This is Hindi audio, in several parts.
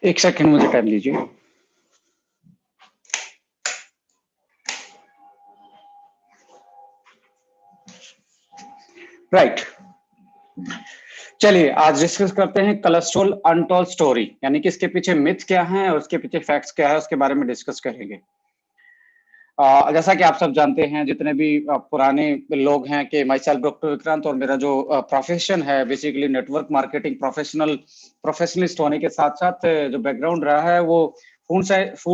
एक सेकंड मुझे टाइम दीजिए। राइट, चलिए आज डिस्कस करते हैं कोलेस्ट्रॉल अनटोल्ड स्टोरी, यानी कि इसके पीछे मिथ क्या है और उसके पीछे फैक्ट्स क्या है, उसके बारे में डिस्कस करेंगे। जैसा कि आप सब जानते हैं, जितने भी पुराने लोग हैं, कि माई सेल्फ डॉक्टर विक्रांत, और मेरा जो प्रोफेशन है बेसिकली नेटवर्क मार्केटिंग प्रोफेशनलिस्ट होने के साथ साथ जो बैकग्राउंड रहा है वो फूड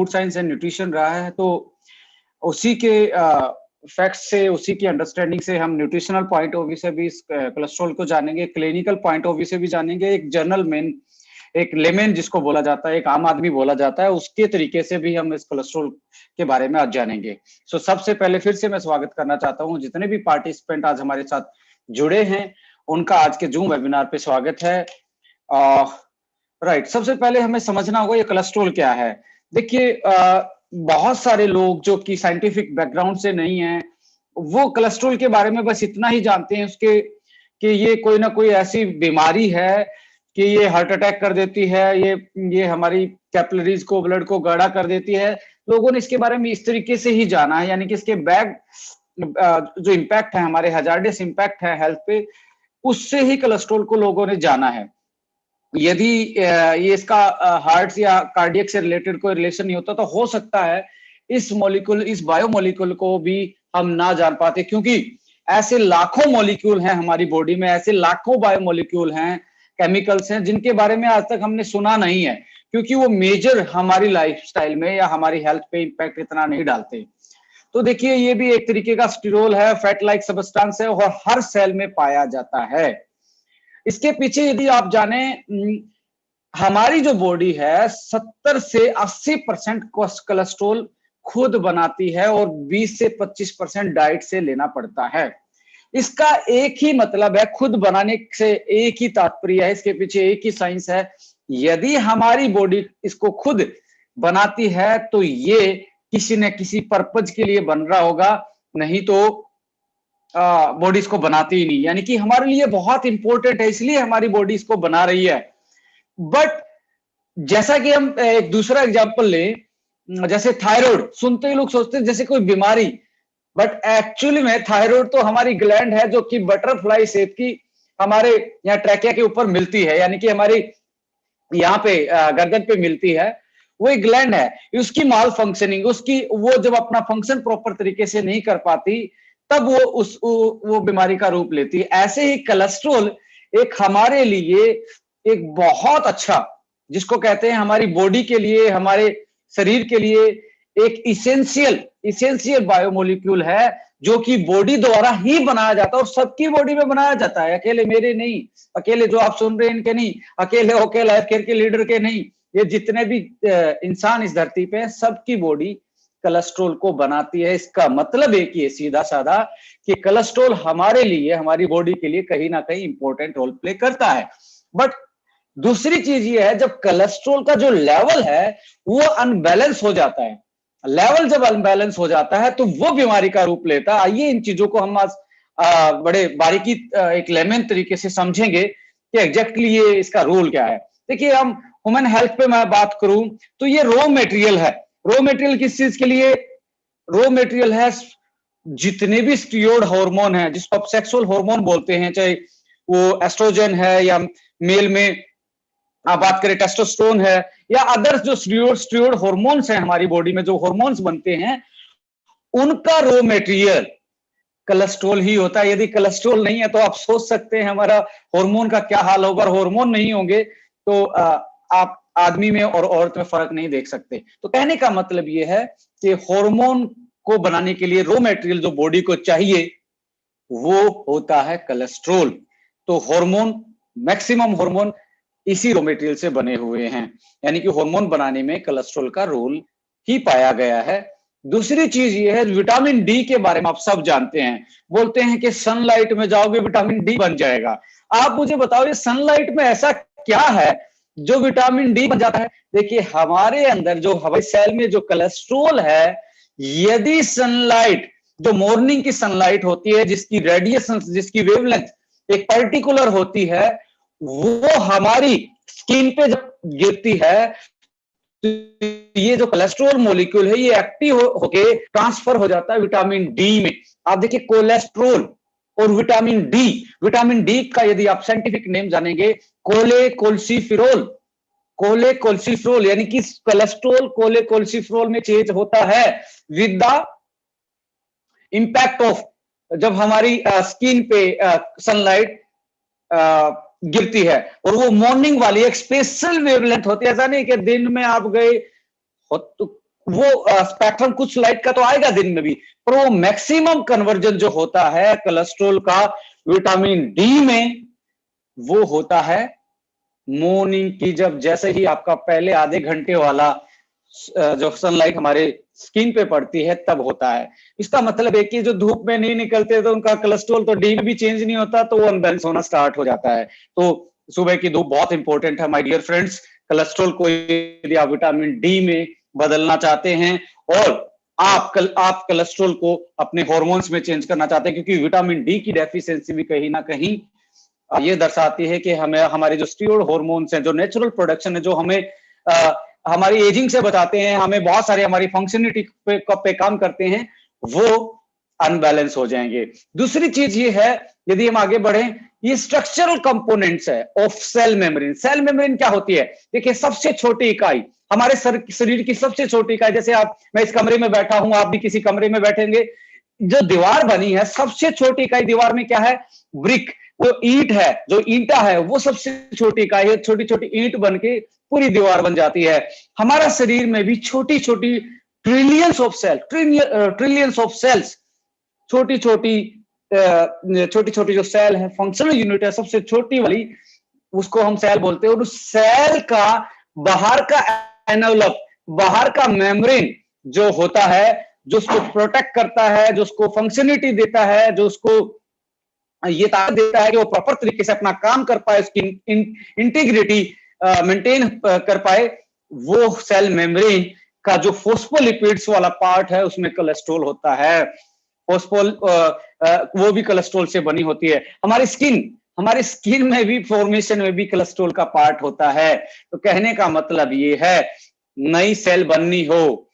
साइंस एंड न्यूट्रिशन रहा है। तो उसी के फैक्ट्स से, उसी की अंडरस्टैंडिंग से हम न्यूट्रिशनल पॉइंट ऑफ व्यू से भी इस कोलेस्ट्रॉल को जानेंगे, क्लिनिकल पॉइंट ऑफ व्यू से भी जानेंगे, एक जर्नल मैन, एक लेमन जिसको बोला जाता है, एक आम आदमी बोला जाता है, उसके तरीके से भी हम इस कोलेस्ट्रॉल के बारे में आज जानेंगे। सो सबसे पहले फिर से मैं स्वागत करना चाहता हूं जितने भी पार्टिसिपेंट आज हमारे साथ जुड़े हैं, उनका आज के जूम वेबिनार पे स्वागत है। राइट, सबसे पहले हमें समझना होगा ये कोलेस्ट्रॉल क्या है। देखिए, बहुत सारे लोग जो कि साइंटिफिक बैकग्राउंड से नहीं है, वो कोलेस्ट्रॉल के बारे में बस इतना ही जानते हैं उसके कि ये कोई ना कोई ऐसी बीमारी है कि ये हार्ट अटैक कर देती है, ये हमारी कैपिलरीज को, ब्लड को गाढ़ा कर देती है। लोगों ने इसके बारे में इस तरीके से ही जाना है, यानी कि इसके जो इम्पैक्ट है, हमारे हजार्डियस इम्पैक्ट है हेल्थ पे, उससे ही कोलेस्ट्रॉल को लोगों ने जाना है। यदि ये इसका हार्ट या कार्डियक से रिलेटेड कोई रिलेशन नहीं होता तो हो सकता है इस मॉलिक्यूल, इस बायोमॉलिक्यूल को भी हम ना जान पाते, क्योंकि ऐसे लाखों मॉलिक्यूल हैं हमारी बॉडी में, ऐसे लाखों बायोमॉलिक्यूल हैं, केमिकल्स हैं, जिनके बारे में आज तक हमने सुना नहीं है, क्योंकि वो मेजर हमारी लाइफस्टाइल में या हमारी हेल्थ पे इम्पैक्ट इतना नहीं डालते। तो देखिए, ये भी एक तरीके का स्टीरोल है, फैट लाइक सब्सटेंस है और हर सेल में पाया जाता है। इसके पीछे यदि आप जाने, हमारी जो बॉडी है 70 से 80% कोलेस्ट्रॉल खुद बनाती है और 20 से 25% डाइट से लेना पड़ता है। इसका एक ही मतलब है, खुद बनाने से एक ही तात्पर्य है, इसके पीछे एक ही साइंस है। यदि हमारी बॉडी इसको खुद बनाती है तो ये किसी न किसी पर्पज के लिए बन रहा होगा, नहीं तो बॉडी इसको बनाती ही नहीं, यानी कि हमारे लिए बहुत इंपॉर्टेंट है, इसलिए हमारी बॉडी इसको बना रही है। बट जैसा कि हम एक दूसरा एग्जांपल लें, जैसे थायराइड, सुनते ही लोग सोचते हैं जैसे कोई बीमारी, बट एक्चुअली में थायराइड तो हमारी ग्लैंड है जो कि बटरफ्लाई शेप की हमारे यहाँ ट्रैकिया के ऊपर मिलती है, यानी कि हमारी यहाँ पे गर्दन पे मिलती है, वो एक ग्लैंड है। उसकी माल फंक्शनिंग, उसकी वो जब अपना फंक्शन प्रॉपर तरीके से नहीं कर पाती, तब वो बीमारी का रूप लेती है। ऐसे ही कोलेस्ट्रॉल एक हमारे लिए एक बहुत अच्छा, जिसको कहते हैं हमारी बॉडी के लिए, हमारे शरीर के लिए एक इसेंशियल बायोमोलिक्यूल है, जो कि बॉडी द्वारा ही बनाया जाता है और सबकी बॉडी में बनाया जाता है, अकेले मेरे नहीं, अकेले जो आप सुन रहे हैं इनके नहीं, अकेले होके लाइफ केयर के लीडर के नहीं, ये जितने भी इंसान इस धरती पे हैं, सबकी बॉडी कोलेस्ट्रॉल को बनाती है। इसका मतलब एक ही है, सीधा साधा, कि कोलेस्ट्रॉल हमारे लिए, हमारी बॉडी के लिए कहीं ना कहीं इंपॉर्टेंट रोल प्ले करता है। बट दूसरी चीज ये है, जब कोलेस्ट्रॉल का जो लेवल है वो अनबैलेंस हो जाता है, लेवल जब अनबैलेंस हो जाता है तो वो बीमारी का रूप लेता है। आइए इन चीजों को हम आज बड़े बारीकी एक लेमन तरीके से समझेंगे कि एग्जैक्टली ये इसका रोल क्या है। देखिए, हम ह्यूमन हेल्थ पे मैं बात करूं तो ये रॉ मटेरियल है। रॉ मटेरियल किस चीज के लिए? रॉ मटेरियल है जितने भी स्टीरॉयड हार्मोन है, जिसको आप सेक्सुअल हार्मोन बोलते हैं, चाहे वो एस्ट्रोजन है या मेल में आप बात करें टेस्टोस्टेरोन है या अदर्स जो स्टीरॉयड हार्मोन्स हैं, हमारी बॉडी में जो हार्मोन्स बनते हैं, उनका रॉ मटेरियल कोलेस्ट्रॉल ही होता है। यदि कोलेस्ट्रॉल नहीं है तो आप सोच सकते हैं हमारा हार्मोन का क्या हाल होगा। हार्मोन नहीं होंगे तो आप आदमी में और औरत में फर्क नहीं देख सकते। तो कहने का मतलब यह है कि हार्मोन को बनाने के लिए रॉ मटेरियल जो बॉडी को चाहिए वो होता है कोलेस्ट्रॉल। तो हार्मोन, मैक्सिमम हार्मोन इसी रॉ मटेरियल से बने हुए हैं, यानी कि हार्मोन बनाने में कोलेस्ट्रॉल का रोल ही पाया गया है। दूसरी चीज ये है, विटामिन डी के बारे में आप सब जानते हैं, बोलते हैं कि सनलाइट में जाओगे विटामिन डी बन जाएगा। आप मुझे बताओ ये सनलाइट में ऐसा क्या है जो विटामिन डी बन जाता है? देखिए हमारे अंदर जो हमारे सेल में जो कोलेस्ट्रॉल है, यदि सनलाइट, जो मॉर्निंग की सनलाइट होती है, जिसकी रेडिएशन, जिसकी वेवलेंथ एक पर्टिकुलर होती है, वो हमारी स्किन पे जब गिरती है तो ये जो कोलेस्ट्रॉल मॉलिक्यूल है ये एक्टिव होके ट्रांसफर हो जाता है विटामिन डी में। आप देखिए कोलेस्ट्रॉल और विटामिन डी का यदि आप साइंटिफिक नेम जानेंगे, कोलेकोल्सिफेरॉल, कोलेकोल्सिफेरॉल, यानी कि कोलेस्ट्रॉल कोलेकोल्सिफेरॉल में चेंज होता है विद द इंपैक्ट ऑफ, जब हमारी स्किन पे सनलाइट गिरती है, और वो मॉर्निंग वाली एक स्पेशल वेवलेंथ होती है। ऐसा नहीं कि दिन में आप गए तो वो स्पेक्ट्रम कुछ लाइट का तो आएगा दिन में भी, पर वो मैक्सिमम कन्वर्जन जो होता है कोलेस्ट्रॉल का विटामिन डी में, वो होता है मॉर्निंग की, जब जैसे ही आपका पहले आधे घंटे वाला जो सनलाइट हमारे स्किन पे पड़ती है तब होता है। इसका मतलब है कि जो धूप में नहीं निकलते तो उनका कोलेस्ट्रॉल तो डी में भी चेंज नहीं होता, तो वो अनबैलेंस होना स्टार्ट हो जाता है। तो सुबह की धूप बहुत इंपॉर्टेंट है माय डियर फ्रेंड्स। कोलेस्ट्रॉल को यदि आप विटामिन डी में बदलना चाहते हैं और आप कोलेस्ट्रॉल को अपने हॉर्मोन्स में चेंज करना चाहते हैं, क्योंकि विटामिन डी की डेफिशिएंसी भी कहीं ना कहीं ये दर्शाती है कि हमें हमारे जो स्टीरॉयड हॉर्मोन्स हैं, जो नेचुरल प्रोडक्शन है, जो हमें हमारी एजिंग से बचाते हैं, हमें बहुत सारे हमारी फंक्शनलिटी पे काम करते हैं, वो अनबैलेंस हो जाएंगे। दूसरी चीज ये है, यदि हम आगे बढ़े, ये स्ट्रक्चरल कंपोनेंट्स है of cell membrane. Cell membrane क्या होती है? देखिए सबसे छोटी इकाई, हमारे शरीर की सबसे छोटी इकाई, जैसे मैं इस कमरे में बैठा हूं, आप भी किसी कमरे में बैठेंगे, जो दीवार बनी है, सबसे छोटी इकाई दीवार में क्या है? ब्रिक, वो ईंट है, जो ईंटा है वो सबसे छोटी इकाई है। छोटी छोटी ईंट बन के पूरी दीवार बन जाती है। हमारा शरीर में भी छोटी छोटी ट्रिलियंस ऑफ सेल्स, छोटी छोटी जो सेल है, फंक्शनल यूनिट है, सबसे छोटी वाली, उसको हम सेल बोलते हैं। और उस सेल का बाहर का एनवलप, बाहर का मेम्ब्रेन जो होता है, जो उसको प्रोटेक्ट करता है, जो उसको फंक्शनलिटी देता है, जो उसको ये ताकत देता है कि वो प्रॉपर तरीके से अपना काम कर पाए, उसकी इंटीग्रिटी मेंटेन कर पाए, वो सेल मेम्ब्रेन का जो फोस्फोलिपिड्स वाला पार्ट है उसमें कोलेस्ट्रॉल होता है। वो भी कोलेस्ट्रॉल से बनी होती है। हमारी स्किन में भी फॉर्मेशन में भी कोलेस्ट्रॉल का पार्ट होता है। तो कहने का मतलब ये है, नई सेल बननी हो,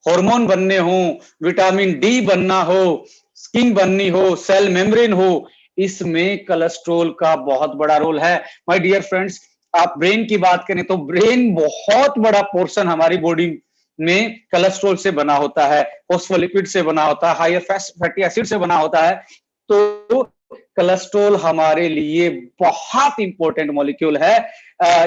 हार्मोन बनने हो, विटामिन डी बनना हो, स्किन बननी हो, सेल मेम्ब्रेन हो, इसमें कोलेस्ट्रॉल का बहुत बड़ा रोल है। माय डियर फ्रेंड्स, आप ब्रेन की बात करें तो ब्रेन बहुत बड़ा पोर्शन हमारी बॉडी में कोलेस्ट्रॉल से बना होता है, फॉस्फोलिपिड से बना होता है, हायर फैटी एसिड से बना होता है। तो कोलेस्ट्रॉल हमारे लिए बहुत इंपॉर्टेंट मॉलिक्यूल है,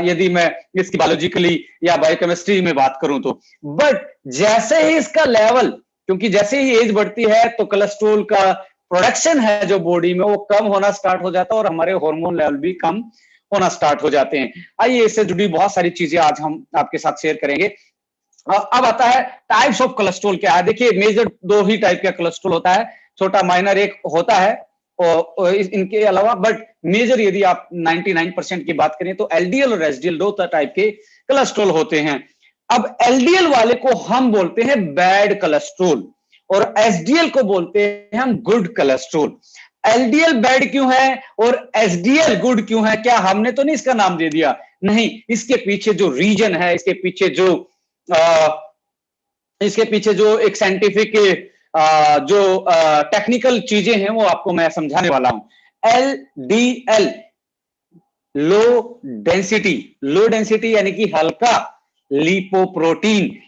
यदि मैं इसकी बायोलॉजिकली या बायोकेमिस्ट्री में बात करूं तो। बट जैसे ही इसका लेवल, क्योंकि जैसे ही एज बढ़ती है तो कोलेस्ट्रॉल का प्रोडक्शन है जो बॉडी में, वो कम होना स्टार्ट हो जाता है और हमारे हार्मोन लेवल भी कम होना स्टार्ट हो जाते हैं। आइए इससे जुड़ी बहुत सारी चीजें आज हम आपके साथ शेयर करेंगे। अब आता है टाइप्स ऑफ कोलेस्ट्रॉल क्या है। देखिए मेजर दो ही टाइप का कोलेस्ट्रॉल होता है, छोटा माइनर एक होता है और इनके अलावा, बट मेजर यदि आप 99% की बात करें तो एलडीएल और एसडीएल दो टाइप के कोलेस्ट्रॉल होते हैं। अब एलडीएल वाले को हम बोलते हैं बैड कोलेस्ट्रॉल और एसडीएल को बोलते हैं हम गुड कोलेस्ट्रॉल। एलडीएल बैड क्यों है और एसडीएल गुड क्यों है? क्या हमने तो नहीं इसका नाम दे दिया? नहीं, इसके पीछे जो रीजन है, इसके पीछे जो एक साइंटिफिक जो टेक्निकल चीजें हैं वो आपको मैं समझाने वाला हूं। एलडीएल लो डेंसिटी यानी कि हल्का लिपोप्रोटीन,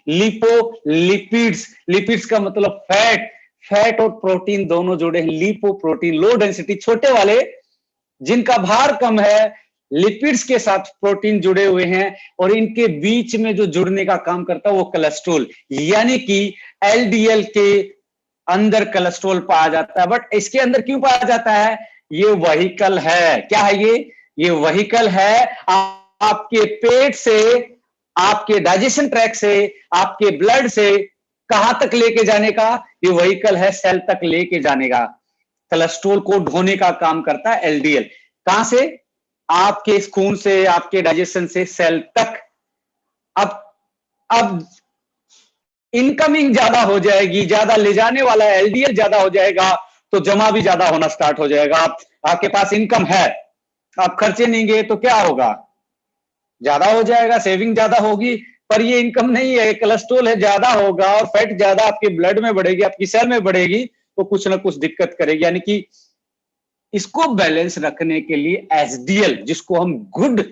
लिपिड्स का मतलब फैट और प्रोटीन दोनों जुड़े हैं। लिपोप्रोटीन लो डेंसिटी, छोटे वाले जिनका भार कम है, लिपिड्स के साथ प्रोटीन जुड़े हुए हैं और इनके बीच में जो जुड़ने का काम करता है वो कोलेस्ट्रॉल, यानी कि एलडीएल के अंदर कोलेस्ट्रॉल पाया जाता है। बट इसके अंदर क्यों पाया जाता है? ये व्हीकल है। क्या है ये व्हीकल है आपके पेट से, आपके डाइजेशन ट्रैक से, आपके ब्लड से कहां तक लेके जाने का? ये व्हीकल है सेल तक लेके जाने का। कोलेस्ट्रॉल को ढोने का काम करता है एलडीएल। कहां से? आपके खून से, आपके डाइजेशन से सेल तक। अब इनकमिंग ज्यादा हो जाएगी, ज्यादा ले जाने वाला एलडीएल ज्यादा हो जाएगा, तो जमा भी ज्यादा होना स्टार्ट हो जाएगा। आपके पास इनकम है, आप खर्चे नहीं गए तो क्या होगा? ज्यादा हो जाएगा, सेविंग ज्यादा होगी, पर ये इनकम नहीं है, कोलेस्ट्रॉल है, ज्यादा होगा और फैट ज्यादा आपके ब्लड में बढ़ेगी, आपकी सेल में बढ़ेगी, तो कुछ ना कुछ दिक्कत करेगी। यानी कि इसको बैलेंस रखने के लिए एचडीएल, जिसको हम गुड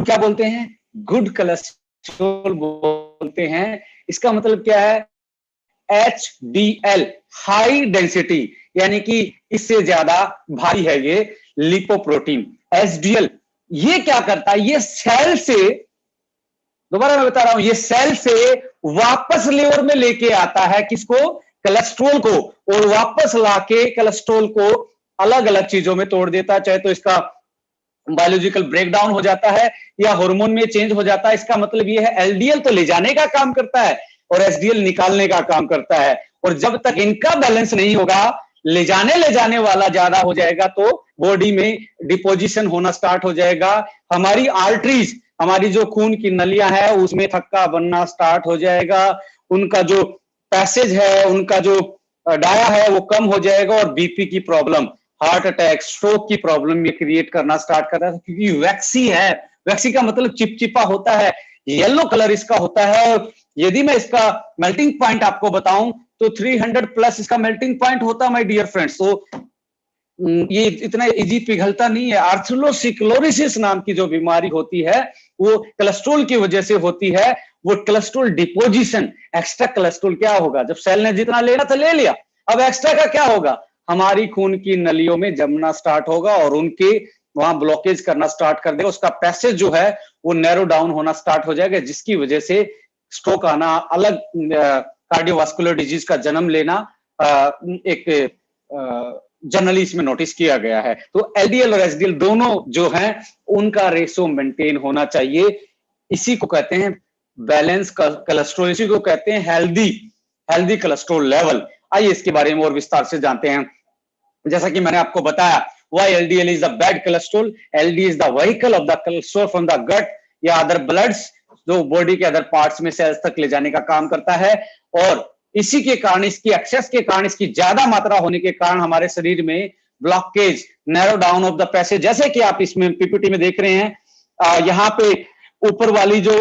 क्या बोलते हैं? गुड कोलेस्ट्रॉल बोलते हैं। इसका मतलब क्या है? HDL, हाई डेंसिटी, यानी कि इससे ज्यादा भारी है ये लिपोप्रोटीन। HDL ये क्या करता है? ये सेल से, दोबारा मैं बता रहा हूं, ये सेल से वापस लिवर में लेके आता है किसको? कोलेस्ट्रॉल को, और वापस लाके कोलेस्ट्रॉल को अलग अलग चीजों में तोड़ देता है। चाहे तो इसका बायोलॉजिकल ब्रेकडाउन हो जाता है या हार्मोन में चेंज हो जाता है। इसका मतलब यह है एलडीएल तो ले जाने का काम करता है और एचडीएल निकालने का काम करता है। और जब तक इनका बैलेंस नहीं होगा, ले जाने वाला ज्यादा हो जाएगा, तो बॉडी में डिपोजिशन होना स्टार्ट हो जाएगा। हमारी आर्टरीज, हमारी जो खून की नलियां है, उसमें थक्का बनना स्टार्ट हो जाएगा। उनका जो पैसेज है, उनका जो डाया है, वो कम हो जाएगा और बीपी की प्रॉब्लम, हार्ट अटैक, स्ट्रोक की प्रॉब्लम ये क्रिएट करना स्टार्ट कर रहा है। क्योंकि वैक्सी है, वैक्सी का मतलब चिपचिपा होता है, येलो कलर इसका होता है। यदि मैं इसका मेल्टिंग पॉइंट आपको बताऊं तो 300 प्लस इसका मेल्टिंग पॉइंट होता है माय डियर फ्रेंड्स। तो ये इतना इजी पिघलता नहीं है। आर्थरोस्क्लेरोसिस नाम की जो बीमारी होती है, वो कोलेस्ट्रॉल की वजह से होती है। वो कोलेस्ट्रॉल डिपोजिशन, एक्स्ट्रा कोलेस्ट्रॉल क्या होगा? जब सेल ने जितना लेना था ले लिया, अब एक्स्ट्रा का क्या होगा? हमारी खून की नलियों में जमना स्टार्ट होगा और उनके वहां ब्लॉकेज करना स्टार्ट कर देगा। उसका पैसेज जो है वो नैरो डाउन होना स्टार्ट हो जाएगा, जिसकी वजह से स्ट्रोक आना, अलग कार्डियोवास्कुलर डिजीज का जन्म लेना एक जनरली इसमें नोटिस किया गया है। तो एलडीएल और एचडीएल दोनों जो हैं, उनका रेशो मेंटेन होना चाहिए। इसी को कहते हैं बैलेंस कोलेस्ट्रॉल, इसी को कहते हैं हेल्दी कोलेस्ट्रॉल लेवल। आइए इसके बारे में और विस्तार से जानते हैं। जैसा कि मैंने आपको बताया, why LDL is a bad cholesterol? LDL is the vehicle of the cholesterol from the gut या अदर ब्लड्स, जो बॉडी के अदर पार्ट्स में सेल्स तक ले जाने का काम करता है। और इसी के कारण, इसकी एक्सेस के कारण, इसकी ज्यादा मात्रा होने के कारण हमारे शरीर में blockage, narrow down of the passage, जैसे कि आप इसमें पीपीटी में देख रहे हैं। यहाँ पे ऊपर वाली जो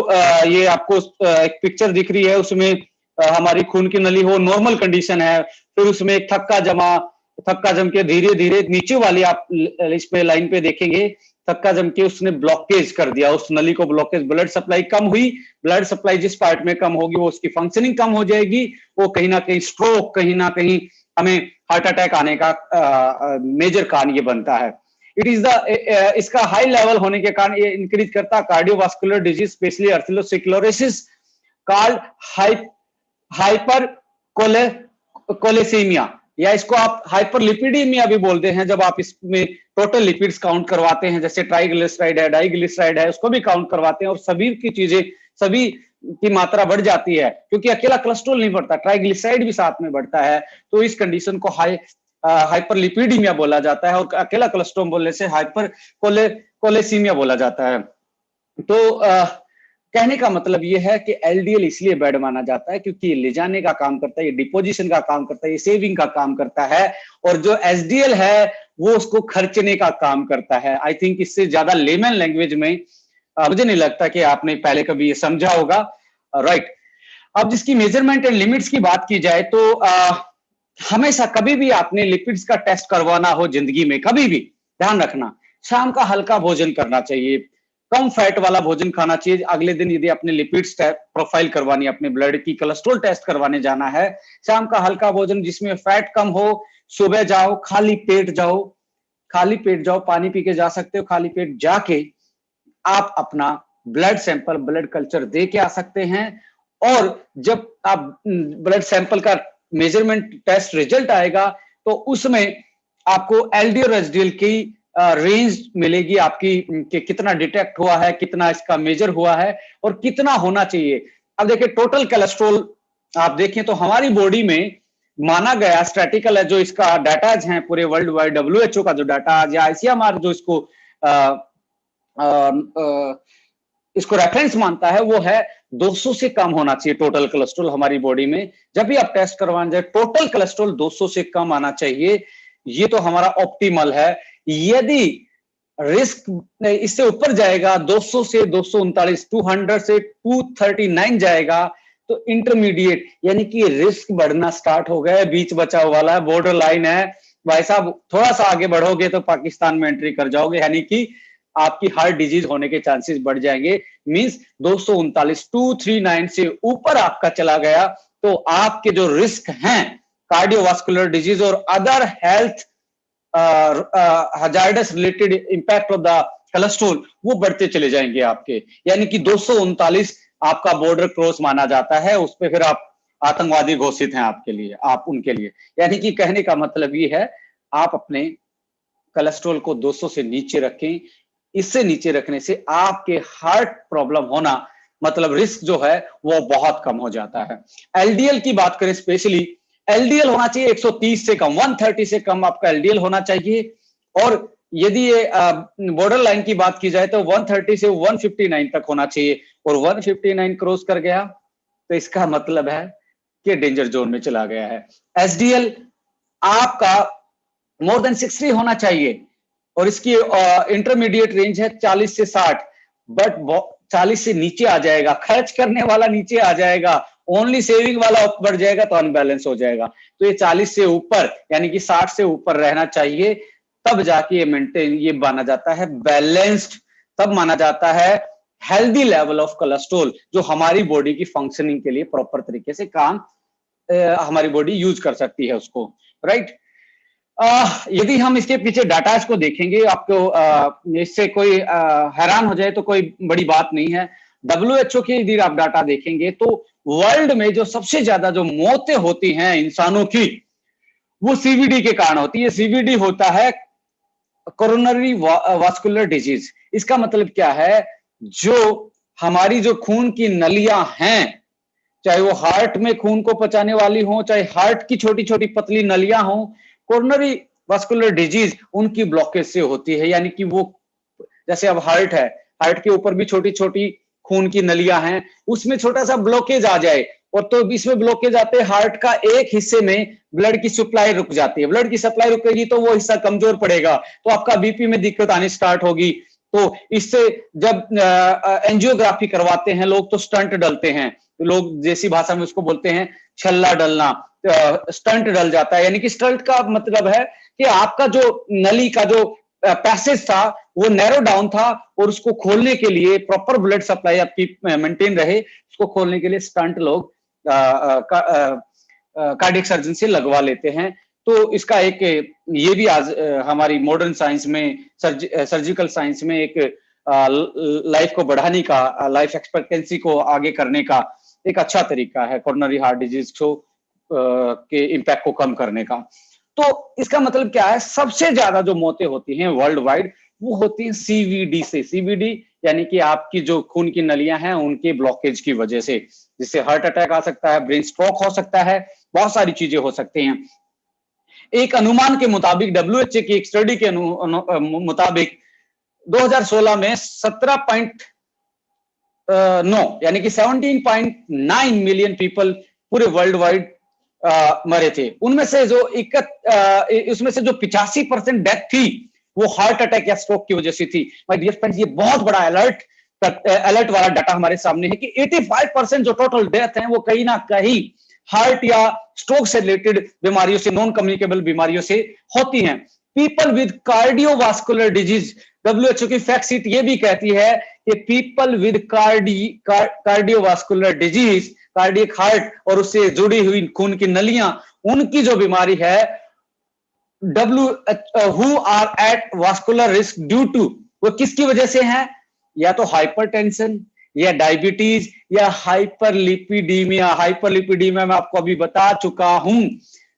ये आपको एक पिक्चर दिख रही है, उसमें हमारी खून की नली हो, नॉर्मल कंडीशन है, फिर उसमें एक थक्का जम के धीरे धीरे नीचे वाली आप इस पे लाइन पे देखेंगे, थक्का जम के उसने ब्लॉकेज कर दिया, उस नली को ब्लॉकेज, ब्लड सप्लाई कम हुई। ब्लड सप्लाई जिस पार्ट में कम होगी वो उसकी फंक्शनिंग कम हो जाएगी, वो कहीं ना कहीं स्ट्रोक, कहीं ना कहीं हमें हार्ट अटैक आने का मेजर कारण ये बनता है। इट इज द इसका हाई लेवल होने के कारण ये इंक्रीज करता है cardiovascular disease, specially atherosclerosis, called hypercholesterolemia, या इसको आप हाइपरलिपिडीमिया भी बोलते हैं। जब आप इसमें टोटल लिपिड्स काउंट करवाते हैं, जैसे ट्राइग्लिसराइड है, डाइग्लिसराइड है, उसको भी काउंट करवाते हैं, और सभी की चीजें, सभी की मात्रा बढ़ जाती है, क्योंकि अकेला कोलेस्ट्रॉल नहीं बढ़ता, ट्राइग्लिसराइड भी साथ में बढ़ता है। तो इस कंडीशन को हाइपरलिपिडीमिया बोला जाता है, और अकेला कोलेस्ट्रॉल बोलने से हाइपर कोलेसीमिया बोला जाता है। तो कहने का मतलब ये है कि एलडीएल इसलिए बैड माना जाता है क्योंकि ये ले जाने का काम करता है, ये डिपोजिशन का काम करता है, ये सेविंग का काम करता है, और जो एचडीएल है वो उसको खर्चने का काम करता है। आई थिंक इससे ज्यादा लेमन लैंग्वेज में मुझे नहीं लगता कि आपने पहले कभी ये समझा होगा, राइट। अब जिसकी मेजरमेंट एंड लिमिट्स की बात की जाए तो हमेशा कभी भी आपने लिपिड्स का टेस्ट करवाना हो जिंदगी में, कभी भी ध्यान रखना, शाम का हल्का भोजन करना चाहिए, कम फैट वाला भोजन खाना चाहिए। अगले दिन यदि अपने लिपिड्स प्रोफाइल करवानी है, अपने ब्लड की, कोलेस्ट्रॉल टेस्ट करवाने जाना है, शाम का हल्का भोजन जिसमें फैट कम हो, सुबह जाओ, खाली पेट जाओ, पानी पी के जा सकते हो, खाली पेट जाके आप अपना ब्लड सैंपल, ब्लड कल्चर दे के आ सकते हैं। और जब आप ब्लड सैंपल का मेजरमेंट टेस्ट रिजल्ट आएगा तो उसमें आपको एलडीएल और एसडीएल की रेंज मिलेगी आपकी कि कितना डिटेक्ट हुआ है, कितना इसका मेजर हुआ है और कितना होना चाहिए। अब देखिए टोटल कोलेस्ट्रॉल आप देखें तो हमारी बॉडी में माना गया स्टैटिकल है, जो इसका डाटाज है पूरे वर्ल्ड वाइड, डब्ल्यूएचओ का जो डाटा या आईसीएमआर जो इसको रेफरेंस मानता है वो है 200 से कम होना चाहिए टोटल कोलेस्ट्रॉल हमारी बॉडी में। जब भी आप टेस्ट करवाने जाए टोटल कोलेस्ट्रॉल 200 से कम आना चाहिए, ये तो हमारा ऑप्टिमल है। यदि रिस्क इससे ऊपर जाएगा 200 से 239, 200 से 239 जाएगा तो इंटरमीडिएट यानी कि रिस्क बढ़ना स्टार्ट हो गया है, बीच बचाव वाला है, बॉर्डर लाइन है। भाई साहब थोड़ा सा आगे बढ़ोगे तो पाकिस्तान में एंट्री कर जाओगे, यानी कि आपकी हार्ट डिजीज होने के चांसेस बढ़ जाएंगे। मींस 239, 239 से ऊपर आपका चला गया तो आपके जो रिस्क हैं कार्डियोवास्कुलर डिजीज और other health hazardous related impact of the cholesterol वो बढ़ते चले जाएंगे आपके। यानी कि 239 आपका बॉर्डर क्रॉस माना जाता है, उस पर फिर आप आतंकवादी घोषित हैं आपके लिए, आप उनके लिए। यानी कि कहने का मतलब ये है आप अपने कोलेस्ट्रॉल को 200 से नीचे रखें। इससे नीचे रखने से आपके हार्ट प्रॉब्लम होना मतलब रिस्क जो है वो बहुत कम हो जाता है। एलडीएल की बात करें स्पेशली, एलडीएल होना चाहिए 130 से कम, 130 से कम आपका एलडीएल होना चाहिए। और यदि ये बॉर्डर लाइन की बात की जाए तो 130 से 159 तक होना चाहिए, और 159 क्रॉस कर गया तो इसका मतलब है कि डेंजर जोन में चला गया है। एसडीएल आपका मोर देन 60 होना चाहिए और इसकी इंटरमीडिएट रेंज है 40 से 60, बट 40 से नीचे आ जाएगा, खर्च करने वाला नीचे आ जाएगा, ओनली सेविंग वाला बढ़ जाएगा तो अनबैलेंस हो जाएगा। तो ये 40 से ऊपर यानी कि 60 से ऊपर रहना चाहिए, तब जाके ये मेंटेन, ये माना जाता है बैलेंस्ड, तब माना जाता है हेल्दी लेवल ऑफ कोलेस्ट्रॉल जो हमारी बॉडी की फंक्शनिंग के लिए प्रॉपर तरीके से काम हमारी बॉडी यूज कर सकती है उसको, राइट। यदि हम इसके पीछे डाटाज को देखेंगे, आपको इससे कोई हैरान हो जाए तो कोई बड़ी बात नहीं है। डब्ल्यूएचओ के यदि आप डाटा देखेंगे तो वर्ल्ड में जो सबसे ज्यादा जो मौतें होती हैं इंसानों की वो सीवीडी के कारण होती है। सीवीडी होता है कोरोनरी वास्कुलर डिजीज। इसका मतलब क्या है, जो हमारी जो खून की नलियां हैं, चाहे वो हार्ट में खून को पहुंचाने वाली हो, चाहे हार्ट की छोटी छोटी पतली नलियां हो, कोरोनरी वास्कुलर डिजीज उनकी ब्लॉकेज से होती है। यानी कि वो जैसे अब हार्ट है, हार्ट के ऊपर भी छोटी छोटी खून की नलियां हैं, उसमें छोटा सा ब्लॉकेज आ जाए और तो इसमें ब्लॉकेज आते हार्ट का एक हिस्से में ब्लड की सप्लाई रुक जाती है। ब्लड की सप्लाई रुकेगी तो वो हिस्सा कमजोर पड़ेगा, तो आपका बीपी में दिक्कत आनी स्टार्ट होगी। तो इससे जब एंजियोग्राफी करवाते हैं लोग तो स्टंट डलते हैं, लोग देसी भाषा में उसको बोलते हैं छल्ला डलना, स्टंट डल जाता है। यानी कि स्टंट का मतलब है कि आपका जो नली का जो पैसेज था वो नैरो डाउन था और उसको खोलने के लिए प्रॉपर ब्लड सप्लाई आपकी मेंटेन रहे, उसको खोलने के लिए स्टंट लोग कार्डियक सर्जन से लगवा लेते हैं। तो इसका एक ये भी आज हमारी मॉडर्न साइंस में, सर्जिकल साइंस में एक लाइफ को बढ़ाने का, लाइफ एक्सपेक्टेंसी को आगे करने का एक अच्छा तरीका है कोरोनरी हार्ट डिजीज को के इम्पैक्ट को कम करने का। तो इसका मतलब क्या है, सबसे ज्यादा जो मौतें होती हैं वर्ल्ड वाइड वो होती हैं सीवीडी से। सीवीडी यानी कि आपकी जो खून की नलियां हैं उनके ब्लॉकेज की वजह से, जिससे हार्ट अटैक आ सकता है, ब्रेन स्ट्रोक हो सकता है, बहुत सारी चीजें हो सकती हैं। एक अनुमान के मुताबिक, डब्ल्यूएचओ की एक स्टडी के मुताबिक 2016 में 17.9 यानी कि 17.9 मिलियन पीपल पूरे वर्ल्ड वाइड मरे थे। उनमें से जो 85% डेथ थी वो हार्ट अटैक या स्ट्रोक की वजह से थी। माय डियर फ्रेंड्स, ये बहुत बड़ा अलर्ट वाला डाटा हमारे सामने है कि 85% जो टोटल डेथ है वो कहीं ना कहीं हार्ट या स्ट्रोक से रिलेटेड बीमारियों से, नॉन कम्युनिकेबल बीमारियों से होती हैं। People with cardiovascular disease, WHO की फैक्ट शीट ये भी कहती है कि people with cardiovascular disease, cardiac heart और उससे जुड़ी हुई खून की नलियां, उनकी जो बीमारी है who are at vascular risk due to, वो किसकी वजह से है, या तो हाइपरटेंशन या डायबिटीज या हाइपरलिपिडीमिया। हाइपरलिपिडीमिया मैं आपको अभी बता चुका हूं,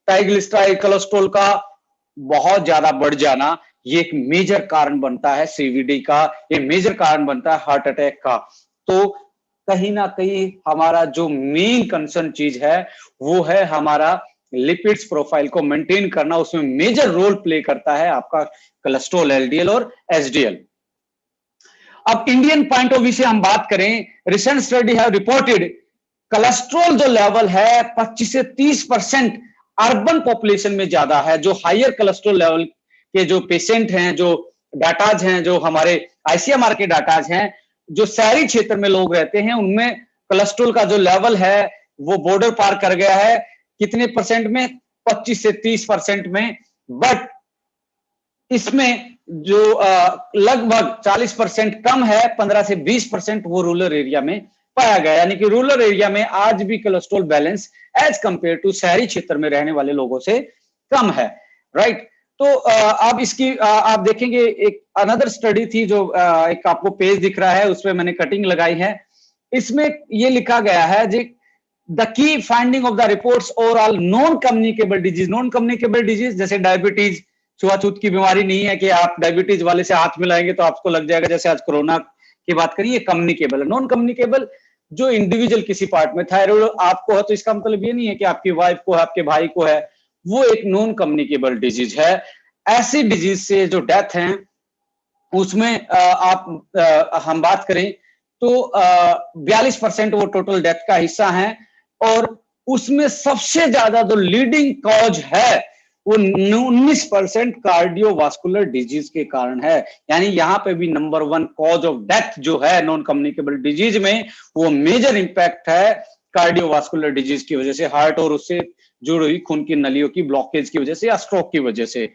ट्राइग्लिसराइड कोलेस्ट्रॉल का बहुत ज्यादा बढ़ जाना ये एक मेजर कारण बनता है सीवीडी का, ये मेजर कारण बनता है हार्ट अटैक का। तो कहीं ना कहीं हमारा जो मेन कंसर्न चीज है वो है हमारा लिपिड्स प्रोफाइल को मेंटेन करना, उसमें मेजर रोल प्ले करता है आपका कोलेस्ट्रॉल, एलडीएल और एसडीएल। अब इंडियन पॉइंट ऑफ व्यू से हम बात करें, रिसेंट स्टडी है रिपोर्टेड कोलेस्ट्रॉल जो लेवल है 25 से 30% अर्बन पॉपुलेशन में ज्यादा है। जो हायर कोलेस्ट्रॉल लेवल के जो पेशेंट हैं, जो डाटाज हैं, जो हमारे आईसीएमआर के डाटाज हैं, जो शहरी क्षेत्र में लोग रहते हैं उनमें कोलेस्ट्रॉल का जो लेवल है वो बॉर्डर पार कर गया है। कितने परसेंट में? 25 से 30% में। बट इसमें जो लगभग 40% कम है, 15 से 20% वो रूरल एरिया में पाया गया। यानी कि रूरल एरिया में आज भी cholesterol balance as compare to शहरी क्षेत्र में रहने वाले लोगों से कम है, राइट। तो अब इसकी आप देखेंगे एक अनदर स्टडी थी जो एक आपको पेज दिख रहा है, उसमें मैंने कटिंग लगाई है। इसमें ये लिखा गया है जी, द की finding of the reports overall non communicable disease. Non communicable disease जैसे डायबिटीज, छुआछूत की बीमारी नहीं है कि आप डायबिटीज वाले से हाथ मिलाएंगे तो आपको लग जाएगा, जैसे आज कोरोना की बात करिए, कम्युनिकेबल है। नॉन कम्युनिकेबल जो इंडिविजुअल किसी पार्ट में थायराइड आपको है तो इसका मतलब ये नहीं है कि आपकी वाइफ को है, आपके भाई को है, वो एक नॉन कम्युनिकेबल डिजीज है। ऐसी डिजीज से जो डेथ है उसमें हम बात करें तो 42% वो टोटल डेथ का हिस्सा है, और उसमें सबसे ज्यादा जो लीडिंग कॉज है वो 19% कार्डियोवास्कुलर डिजीज के कारण है। यानी यहां पे भी नंबर 1 कॉज ऑफ डेथ जो है नॉन कम्युनिकेबल डिजीज में, वो मेजर इंपैक्ट है कार्डियोवास्कुलर डिजीज की वजह से, हार्ट और उससे जुड़ी हुई खून की नलियों की ब्लॉकेज की वजह से या स्ट्रोक की वजह से।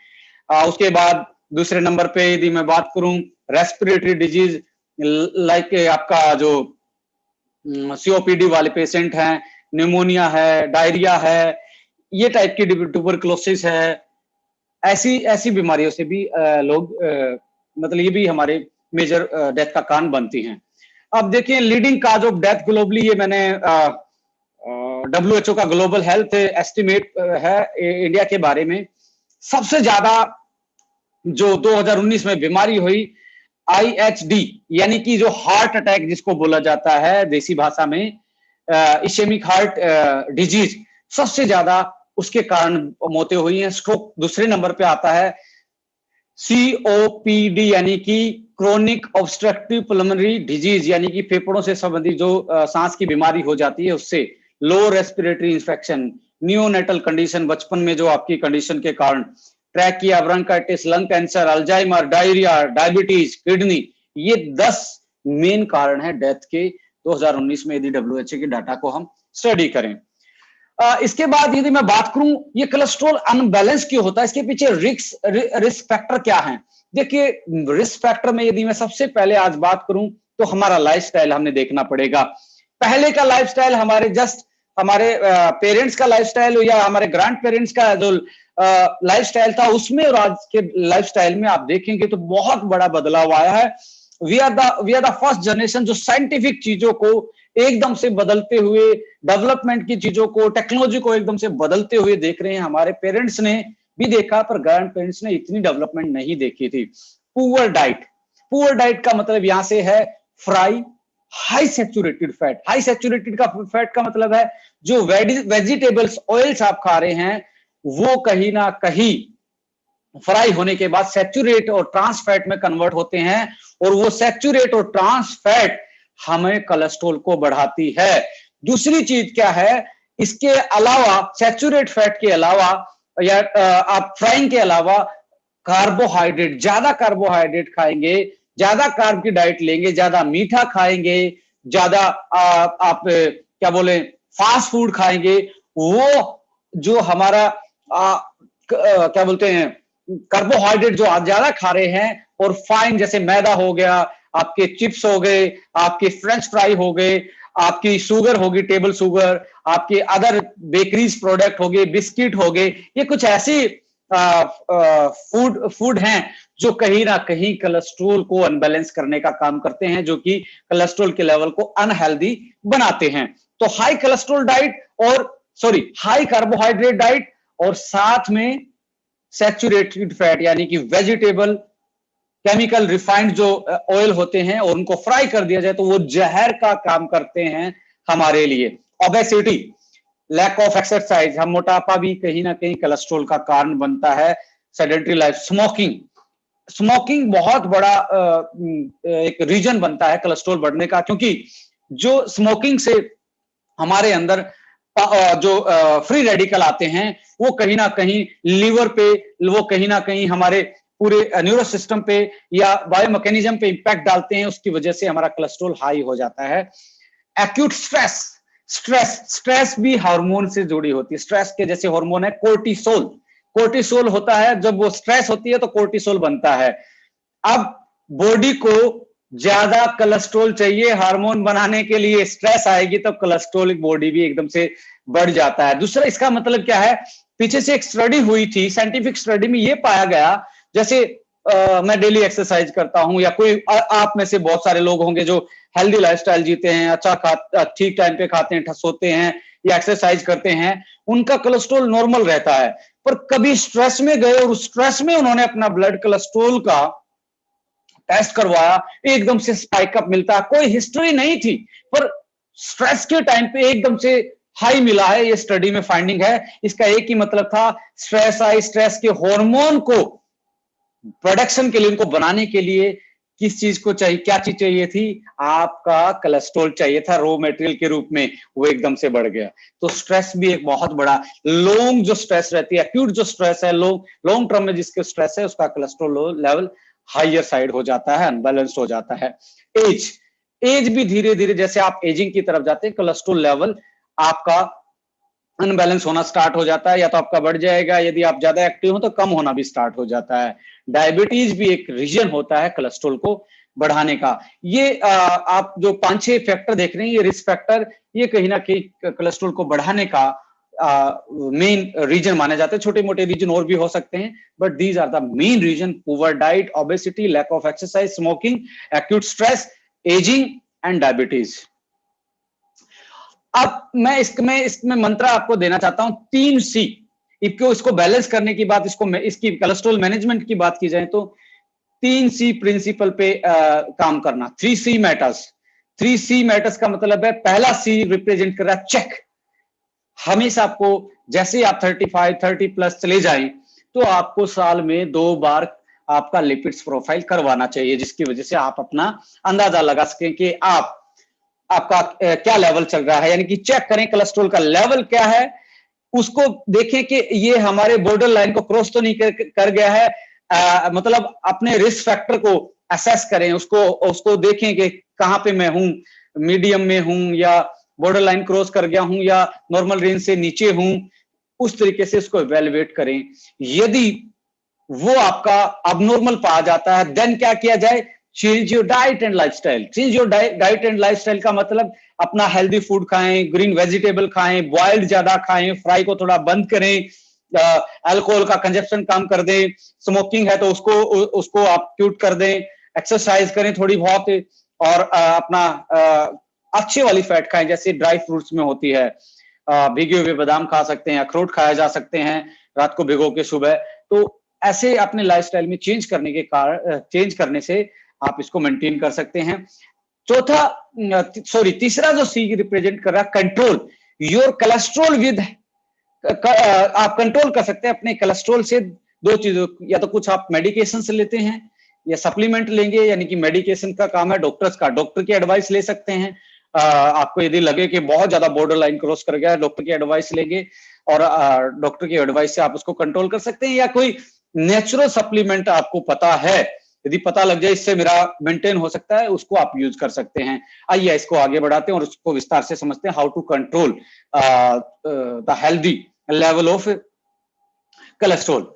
उसके बाद दूसरे नंबर पे यदि मैं बात करूं रेस्पिरेटरी डिजीज, लाइक आपका जो सीओपीडी वाले पेशेंट हैं, न्यूमोनिया है, डायरिया है, ये टाइप की ट्यूबरकुलोसिस है, ऐसी ऐसी बीमारियों से भी लोग मतलब ये भी हमारे मेजर डेथ का कारण बनती हैं। अब देखिए leading cause of death globally, ये मैंने WHO का ग्लोबल हेल्थ एस्टिमेट है इंडिया के बारे में। सबसे ज्यादा जो 2019 में बीमारी हुई IHD, यानी कि जो हार्ट अटैक जिसको बोला जाता है देसी भाषा में, इशेमिक हार्ट डिजीज, सबसे ज्यादा उसके कारण मौतें हुई हैं। स्ट्रोक दूसरे नंबर पे आता है। COPD यानी कि क्रोनिक ऑब्स्ट्रक्टिव पल्मोनरी डिजीज, यानी कि फेफड़ों से संबंधित जो सांस की बीमारी हो जाती है उससे। लो रेस्पिरेटरी इंफेक्शन, नियोनेटल कंडीशन, बचपन में जो आपकी कंडीशन के कारण, trachea, bronchitis, lung cancer, Alzheimer, diarrhoea, diabetes, kidney, ये 10 मेन कारण है डेथ के 2019 में, यदि WHO के डाटा को हम स्टडी करें। इसके बाद यदि मैं बात करूं ये कोलेस्ट्रॉल अनबैलेंस क्यों होता है, इसके पीछे रिस्क फैक्टर क्या है। देखिए रिस्क फैक्टर में यदि मैं सबसे पहले आज बात करूं तो हमारा लाइफस्टाइल हमने देखना पड़ेगा। पहले का लाइफस्टाइल हमारे पेरेंट्स का लाइफस्टाइल या हमारे ग्रैंड पेरेंट्स का जो लाइफस्टाइल था उसमें और आज के लाइफस्टाइल में आप देखेंगे तो बहुत बड़ा बदलाव आया है। We are the first generation जो साइंटिफिक चीजों को एकदम से बदलते हुए, डेवलपमेंट की चीजों को, टेक्नोलॉजी को एकदम से बदलते हुए देख रहे हैं। हमारे पेरेंट्स ने भी देखा पर ग्रैंड पेरेंट्स ने इतनी डेवलपमेंट नहीं देखी थी। पुअर डाइट का मतलब यहां से है fry, high saturated fat. High saturated का फैट का मतलब है जो वेजिटेबल्स, ऑयल्स आप खा रहे हैं वो कहीं ना कहीं फ्राई होने के बाद सैचुरेट और ट्रांस फैट में कन्वर्ट होते हैं, और वो सैचुरेट और ट्रांस फैट हमें कोलेस्ट्रॉल को बढ़ाती है। दूसरी चीज क्या है, इसके अलावा सैचुरेट फैट के अलावा या आप फ्राइंग के अलावा कार्बोहाइड्रेट, ज्यादा कार्बोहाइड्रेट खाएंगे, ज्यादा कार्ब की डाइट लेंगे, ज्यादा मीठा खाएंगे, ज्यादा आप क्या बोले फास्ट फूड खाएंगे, वो जो हमारा क्या बोलते हैं कार्बोहाइड्रेट जो आप ज्यादा खा रहे हैं, और फाइन जैसे मैदा हो गया, आपके चिप्स हो गए, आपके फ्रेंच फ्राई हो गए, आपकी शुगर होगी टेबल शुगर, आपके अदर बेकरीज प्रोडक्ट हो गए, बिस्किट हो गए, ये कुछ ऐसी फूड हैं जो कहीं ना कहीं कोलेस्ट्रॉल को अनबैलेंस करने का काम करते हैं, जो कि कोलेस्ट्रॉल के लेवल को अनहेल्दी बनाते हैं। तो हाई कोलेस्ट्रॉल डाइट और हाई कार्बोहाइड्रेट डाइट और साथ में सैचुरेटेड फैट यानी कि वेजिटेबल केमिकल रिफाइंड जो ऑयल होते हैं और उनको फ्राई कर दिया जाए तो वो जहर का काम करते हैं हमारे लिए। ओबेसिटी, लैक ऑफ एक्सरसाइज, हम मोटापा भी कहीं ना कहीं कोलेस्ट्रॉल का कारण बनता है। सेडेंटरी लाइफ, स्मोकिंग, स्मोकिंग बहुत बड़ा एक रीजन बनता है कोलेस्ट्रॉल बढ़ने का, क्योंकि जो स्मोकिंग से हमारे अंदर जो फ्री रेडिकल आते हैं वो कहीं ना कहीं लीवर पे, वो कहीं ना कहीं हमारे पूरे न्यूरो सिस्टम पे या बायो मैकेनिज्म पे इंपैक्ट डालते हैं। उसकी वजह से हमारा कोलेस्ट्रॉल हाई हो जाता है। एक्यूट स्ट्रेस, स्ट्रेस भी हार्मोन से जुड़ी होती है। स्ट्रेस के जैसे हार्मोन है कोर्टिसोल, कोर्टिसोल होता है, जब वो स्ट्रेस होती है तो कोर्टिसोल बनता है। अब बॉडी को ज्यादा कोलेस्ट्रॉल चाहिए हार्मोन बनाने के लिए, स्ट्रेस आएगी तो कोलेस्ट्रॉल बॉडी भी एकदम से बढ़ जाता है। दूसरा इसका मतलब क्या है, पीछे से एक स्टडी हुई थी, साइंटिफिक स्टडी में ये पाया गया, जैसे मैं डेली एक्सरसाइज करता हूं या कोई आप में से बहुत सारे लोग होंगे जो हेल्दी लाइफस्टाइल जीते हैं, अच्छा ठीक टाइम पे खाते हैं, सोते हैं या एक्सरसाइज करते हैं, उनका कोलेस्ट्रॉल नॉर्मल रहता है। पर कभी स्ट्रेस में गए और उस स्ट्रेस में उन्होंने अपना ब्लड कोलेस्ट्रॉल का टेस्ट करवाया, एकदम से स्पाइक अप मिलता है। कोई हिस्ट्री नहीं थी पर स्ट्रेस के टाइम पे एकदम से हाई मिला है, ये स्टडी में फाइंडिंग है। इसका एक ही मतलब था, स्ट्रेस आई, स्ट्रेस के हार्मोन को प्रोडक्शन के लिए, उनको बनाने के लिए किस चीज को चाहिए, क्या चीज चाहिए थी, आपका कोलेस्ट्रॉल चाहिए था रॉ मटेरियल के रूप में, वो एकदम से बढ़ गया। तो स्ट्रेस भी एक बहुत बड़ा, लॉन्ग जो स्ट्रेस रहती है, एक्यूट जो स्ट्रेस है, लॉन्ग टर्म में जिसके स्ट्रेस है, उसका कोलेस्ट्रॉल लेवल हायर साइड हो जाता है, अनबैलेंस्ड हो जाता है। एज, एज भी धीरे धीरे जैसे आप एजिंग की तरफ जाते हैं, कोलेस्ट्रॉल लेवल आपका अनबैलेंस होना स्टार्ट हो जाता है, या तो आपका बढ़ जाएगा, यदि आप ज्यादा एक्टिव हो तो कम होना भी स्टार्ट हो जाता है। डायबिटीज भी एक रीजन होता है कोलेस्ट्रॉल को बढ़ाने का। ये आप जो 5-6 फैक्टर देख रहे हैं, ये रिस्क फैक्टर, ये कहीं ना कहीं कोलेस्ट्रॉल को बढ़ाने का मेन रीजन माने जाते हैं। छोटे मोटे रीजन और भी हो सकते हैं, but these are the main reason: poor diet, obesity, lack of exercise, smoking, acute stress, ageing and diabetes. अब मैं इसमें मंत्र आपको देना चाहता हूं, 3C। इसको बैलेंस करने की बात, इसकी कोलेस्ट्रॉल मैनेजमेंट की बात की जाए तो 3C प्रिंसिपल पे काम करना। 3C matters. 3C मैटर्स का मतलब है, पहला C रिप्रेजेंट कर रहा है चेक। हमेशा आपको, जैसे आप 30 प्लस चले जाएं तो आपको साल में 2 बार आपका लिपिड्स प्रोफाइल करवाना चाहिए, जिसकी वजह से आप अपना अंदाजा लगा सकें कि आपका क्या लेवल चल रहा है, यानी कि चेक करें कोलेस्ट्रॉल का लेवल क्या है, उसको देखें कि ये हमारे बॉर्डर लाइन को क्रॉस तो नहीं कर गया है। मतलब अपने रिस्क फैक्टर को असेस करें, उसको देखें कि कहां पे मैं हूं, मीडियम में हूं या बॉर्डर लाइन क्रॉस कर गया हूं या नॉर्मल रेंज से नीचे हूं। उस तरीके से इसको इवेलुएट करें। यदि वो आपका अबनॉर्मल पाया जाता है, देन क्या किया जाए, change your diet and lifestyle. Change your diet and lifestyle का मतलब अपना हेल्दी फूड खाएं, ग्रीन वेजिटेबल खाएं, बॉइल्ड ज्यादा खाएं, फ्राई को थोड़ा बंद करें, अल्कोहल का कंजप्शन कम कर दें, स्मोकिंग है तो उसको आप क्यूट कर दें, एक्सरसाइज करें थोड़ी बहुत, और अपना अच्छे वाली फैट खाएं, जैसे ड्राई फ्रूट्स में होती है, भिगे हुए बादाम खा सकते हैं, अखरोट खाया जा सकते हैं रात को भिगो के सुबह। तो ऐसे अपने लाइफस्टाइल में चेंज करने से आप इसको मेंटेन कर सकते हैं। तीसरा जो सी रिप्रेजेंट कर रहा है कंट्रोल योर कोलेस्ट्रॉल विद, आप कंट्रोल कर सकते हैं अपने कोलेस्ट्रॉल से 2 चीजों, या तो कुछ आप मेडिकेशन से लेते हैं या सप्लीमेंट लेंगे, यानी कि मेडिकेशन का काम है डॉक्टर्स का, डॉक्टर की एडवाइस ले सकते हैं। आपको यदि लगे कि बहुत ज्यादा बॉर्डर लाइन क्रॉस कर गया है, डॉक्टर की एडवाइस लेंगे और डॉक्टर की एडवाइस से आप उसको कंट्रोल कर सकते हैं। या कोई नेचुरल सप्लीमेंट आपको पता है, यदि पता लग जाए इससे मेरा मेंटेन हो सकता है, उसको आप यूज कर सकते हैं। आइए इसको आगे बढ़ाते हैं और उसको विस्तार से समझते हैं, how to control the healthy level of cholesterol,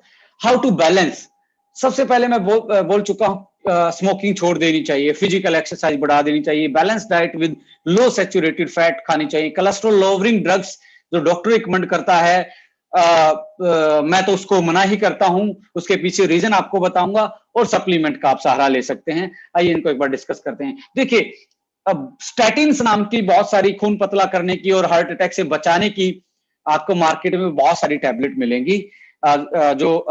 how to balance. सबसे पहले मैं बोल चुका हूं, स्मोकिंग छोड़ देनी चाहिए, फिजिकल एक्सरसाइज बढ़ा देनी चाहिए, balance diet with low saturated fat खानी चाहिए, कोलेस्ट्रॉल लोवरिंग ड्रग्स जो डॉक्टर रिकमेंड करता है मैं तो उसको मना ही करता हूं। उसके पीछे रीजन आपको बताऊंगा और सप्लीमेंट का आप सहारा ले सकते हैं। आइए इनको एक बार डिस्कस करते हैं। देखिए, अब स्टैटिन्स नाम की बहुत सारी खून पतला करने की और हार्ट अटैक से बचाने की आपको मार्केट में बहुत सारी टैबलेट मिलेंगी, जो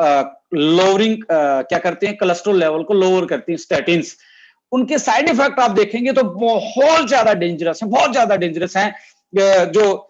लोअरिंग क्या करते हैं, कोलेस्ट्रॉल लेवल को लोअर करती हैं, स्टैटिन्स। उनके साइड इफेक्ट आप देखेंगे तो बहुत ज्यादा डेंजरस है, बहुत ज्यादा डेंजरस है। जो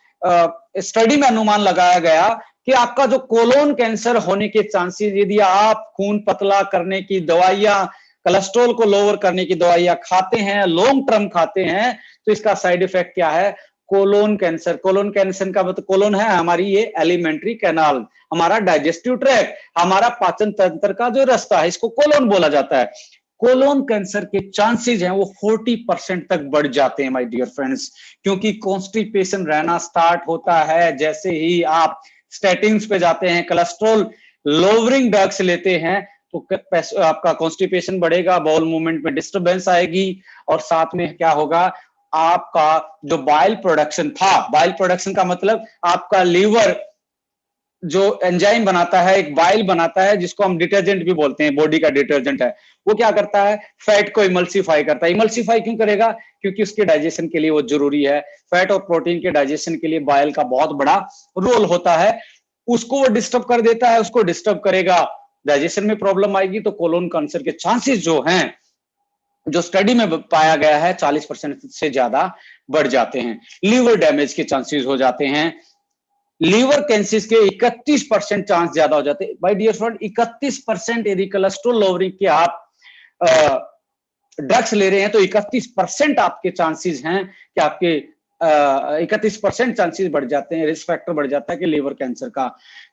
स्टडी में अनुमान लगाया गया कि आपका जो कोलोन कैंसर होने के चांसेस, यदि आप खून पतला करने की दवाइयां, कोलेस्ट्रॉल को लोअर करने की दवाइयां खाते हैं, लॉन्ग टर्म खाते हैं, तो इसका साइड इफेक्ट क्या है? Colon cancer. कोलोन कैंसर का मतलब, कोलोन है हमारी ये एलिमेंट्री कैनाल, हमारा डाइजेस्टिव ट्रैक्ट, हमारा पाचन तंत्र का जो रास्ता है, इसको कोलोन बोला जाता है। कोलोन कैंसर के चांसेस हैं वो 40% तक बढ़ जाते हैं माय डियर फ्रेंड्स, क्योंकि कॉन्स्टिपेशन रहना स्टार्ट होता है जैसे ही आप स्टैटिन्स पे जाते हैं, कोलेस्ट्रॉल लोअरिंग ड्रग्स लेते हैं, तो आपका कॉन्स्टिपेशन बढ़ेगा, बाउल मूवमेंट में डिस्टरबेंस आएगी, और साथ में क्या होगा, आपका जो बाइल प्रोडक्शन था, बाइल प्रोडक्शन का मतलब आपका लीवर जो एंजाइम बनाता है, एक बाइल बनाता है जिसको हम डिटर्जेंट भी बोलते हैं, बॉडी का डिटर्जेंट है, वो क्या करता है, फैट को इमल्सिफाई करता है। इमल्सिफाई क्यों करेगा? क्योंकि उसके डाइजेशन के लिए वो जरूरी है। फैट और प्रोटीन के डाइजेशन के लिए बाइल का बहुत बड़ा रोल होता है। उसको वो डिस्टर्ब कर देता है, उसको डिस्टर्ब करेगा, डाइजेशन में प्रॉब्लम आएगी, तो कोलोन कैंसर के चांसेस जो हैं, जो स्टडी में पाया गया है, 40% से ज्यादा बढ़ जाते हैं। लीवर डैमेज के चांसेस हो जाते हैं, लीवर कैंसर के 31% चांस ज्यादा हो जाते हैं। बाय डियर फ्रेंड, 31% यदि कोलेस्ट्रॉल लोअरिंग के आप ड्रग्स ले रहे हैं, तो 31% आपके चांसेस हैं कि आपके 31% चांसेस बढ़ जाते हैं, रिस्क फैक्टर बढ़ जाता है कि लीवर कैंसर का,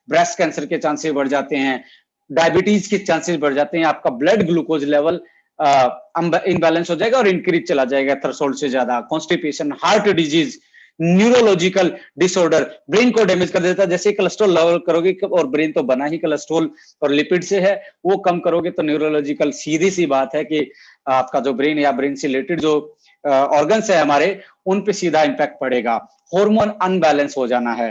ब्रेस्ट कैंसर के चांसेस बढ़ जाते हैं, डायबिटीज के चांसेस बढ़ जाते हैं, आपका ब्लड ग्लूकोज लेवल इनबैलेंस हो जाएगा और इंक्रीज चला जाएगा थ्रेशोल्ड से ज्यादा, constipation, heart disease, neurological disorder, brain को डैमेज कर देता है। जैसे कोलेस्ट्रॉल लोअर करोगे, और ब्रेन तो बना ही कोलेस्ट्रॉल और लिपिड से है, वो कम करोगे तो न्यूरोलॉजिकल, सीधी सी बात है कि आपका जो ब्रेन या ब्रेन से रिलेटेड जो ऑर्गन्स है हमारे, उन पे सीधा इंपैक्ट पड़ेगा। हार्मोन अनबैलेंस हो जाना है,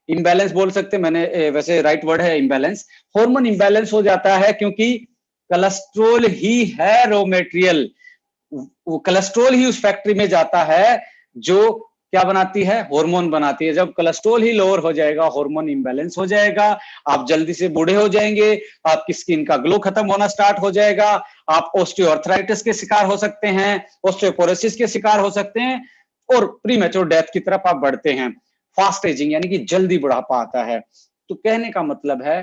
इम्बैलेंस बोल सकते, मैंने वैसे राइट वर्ड है इम्बैलेंस। हार्मोन इम्बैलेंस हो जाता है क्योंकि कोलेस्ट्रॉल ही है रॉ मटेरियल, वो कोलेस्ट्रॉल ही उस फैक्ट्री में जाता है जो क्या बनाती है, हार्मोन बनाती है। जब कोलेस्ट्रॉल ही लोअर हो जाएगा, हार्मोन इंबैलेंस हो जाएगा, आप जल्दी से बूढ़े हो जाएंगे, आपकी स्किन का ग्लो खत्म होना स्टार्ट हो जाएगा, आप ऑस्टियोआर्थराइटिस के शिकार हो सकते हैं, ऑस्टियोपोरोसिस के शिकार हो सकते हैं, और प्रीमेच्योर डेथ की तरफ आप बढ़ते हैं। फास्ट एजिंग यानी कि जल्दी बुढ़ापा आता है। तो कहने का मतलब है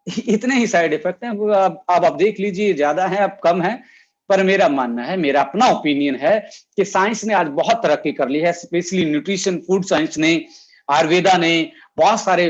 इतने ही साइड इफेक्ट हैं। अब आप देख लीजिए, ज्यादा है अब कम है, पर मेरा मानना है, मेरा अपना ओपिनियन है कि साइंस ने आज बहुत तरक्की कर ली है, स्पेशली न्यूट्रिशन, फूड साइंस ने, आयुर्वेदा ने, बहुत सारे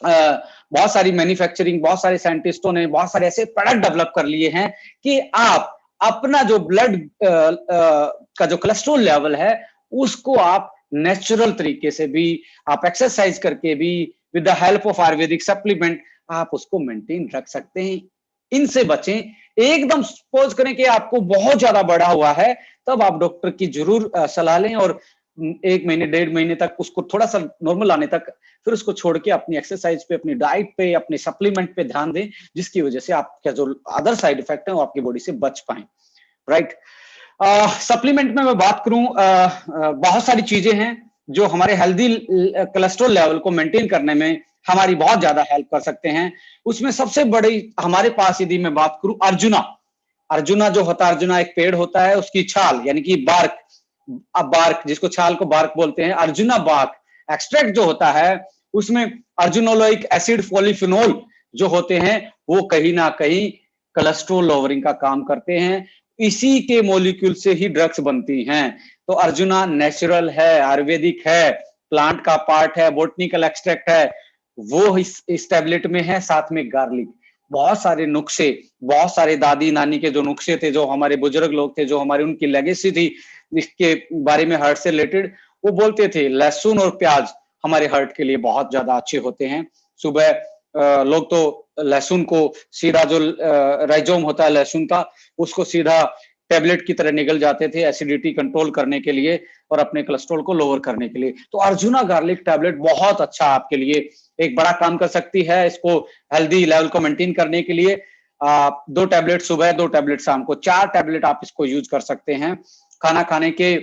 बहुत सारी मैन्युफैक्चरिंग, बहुत सारे साइंटिस्टों ने बहुत सारे ऐसे प्रोडक्ट डेवलप कर लिए हैं कि आप अपना जो ब्लड का जो कोलेस्ट्रॉल लेवल है, उसको आप नेचुरल तरीके से भी, आप एक्सरसाइज करके भी, with the help of Ayurvedic supplement, आप उसको मेंटेन रख सकते हैं। इनसे बचें। एकदम सपोज करें कि आपको बहुत ज्यादा बढ़ा हुआ है, तब आप डॉक्टर की जरूर सलाह लें, और 1 महीने 1.5 महीने तक उसको थोड़ा सा नॉर्मल आने तक, फिर उसको छोड़ के अपनी एक्सरसाइज पे, अपनी डाइट पे, अपने सप्लीमेंट पे ध्यान दें, जिसकी वजह से आपका जो अदर साइड इफेक्ट है वो आपकी बॉडी से बच पाए। राइट। सप्लीमेंट में मैं बात करूं, बहुत सारी चीजें हैं जो हमारे हेल्दी कोलेस्ट्रॉल लेवल को मेंटेन करने में हमारी बहुत ज्यादा हेल्प कर सकते हैं। उसमें सबसे बड़ी हमारे पास, यदि मैं बात करूं, अर्जुना, अर्जुना जो होता है, अर्जुना एक पेड़ होता है, उसकी छाल यानी कि बार्क, अब बार्क जिसको छाल को बार्क बोलते हैं, अर्जुना बार्क एक्सट्रैक्ट जो होता है, उसमें अर्जुनोलोइक एसिड, पॉलीफिनोल जो होते हैं, वो कहीं ना कहीं कोलेस्ट्रॉल लोअरिंग का काम करते हैं। इसी के मॉलिक्यूल से ही ड्रग्स बनती हैं। तो अर्जुना नेचुरल है, आयुर्वेदिक है, प्लांट का पार्ट है, बोटनिकल एक्सट्रैक्ट है, वो इस टैबलेट में है। साथ में गार्लिक, बहुत सारे नुस्खे, बहुत सारे दादी नानी के जो नुस्खे थे, जो हमारे बुजुर्ग लोग थे, जो हमारी उनकी लेगेसी थी इसके बारे में, हार्ट से रिलेटेड, वो बोलते थे लहसुन और प्याज हमारे हार्ट के लिए बहुत ज्यादा अच्छे होते हैं। सुबह लोग तो लहसुन को सीधा, जो राइजोम होता है लहसुन का, उसको सीधा टेबलेट की तरह निगल जाते थे एसिडिटी कंट्रोल करने के लिए और अपने कोलेस्ट्रॉल को लोअर करने के लिए। तो अर्जुना गार्लिक टैबलेट बहुत अच्छा आपके लिए एक बड़ा काम कर सकती है। इसको हेल्दी लेवल को मेंटेन करने के लिए 2 टैबलेट सुबह, 2 टैबलेट शाम को, 4 टैबलेट आप इसको यूज कर सकते हैं खाना खाने के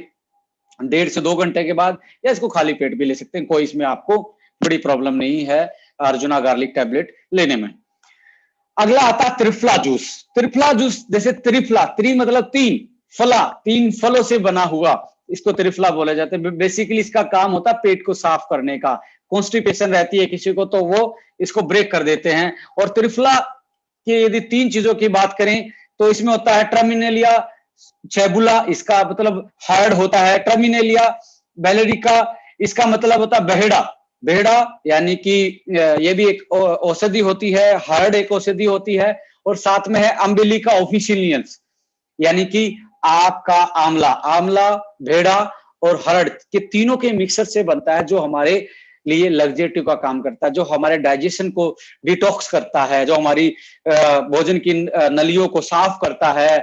1.5 से 2 घंटे के बाद, या इसको खाली पेट भी ले सकते हैं। कोई इसमें आपको बड़ी प्रॉब्लम नहीं है अर्जुना गार्लिक टैबलेट लेने में। अगला आता है त्रिफला जूस। त्रिफला जूस, जैसे त्रिफला, त्रि मतलब 3, फला 3 फलों से बना हुआ, इसको त्रिफला बोला जाता है। बेसिकली इसका काम होता है पेट को साफ करने का। कॉन्स्टिपेशन रहती है किसी को तो वो इसको ब्रेक कर देते हैं। और त्रिफला की यदि 3 चीजों की बात करें तो इसमें होता है टर्मिनेलिया चैबुला, इसका मतलब हार्ड होता है। टर्मिनेलिया बेलेरिका, इसका मतलब होता है बहेड़ा। बेहड़ा यानी कि ये भी एक औषधि होती है, हार्ड एक औषधि होती है। और साथ में है अम्बिलिका ऑफिशियलियंस, यानी कि आपका आंवला, आंवला, भेड़ा और हर्ड के तीनों के मिक्सर से बनता है, जो हमारे लिए लग्जेटिव का काम करता है, जो हमारे डाइजेशन को डिटॉक्स करता है, जो हमारी भोजन की नलियों को साफ करता है।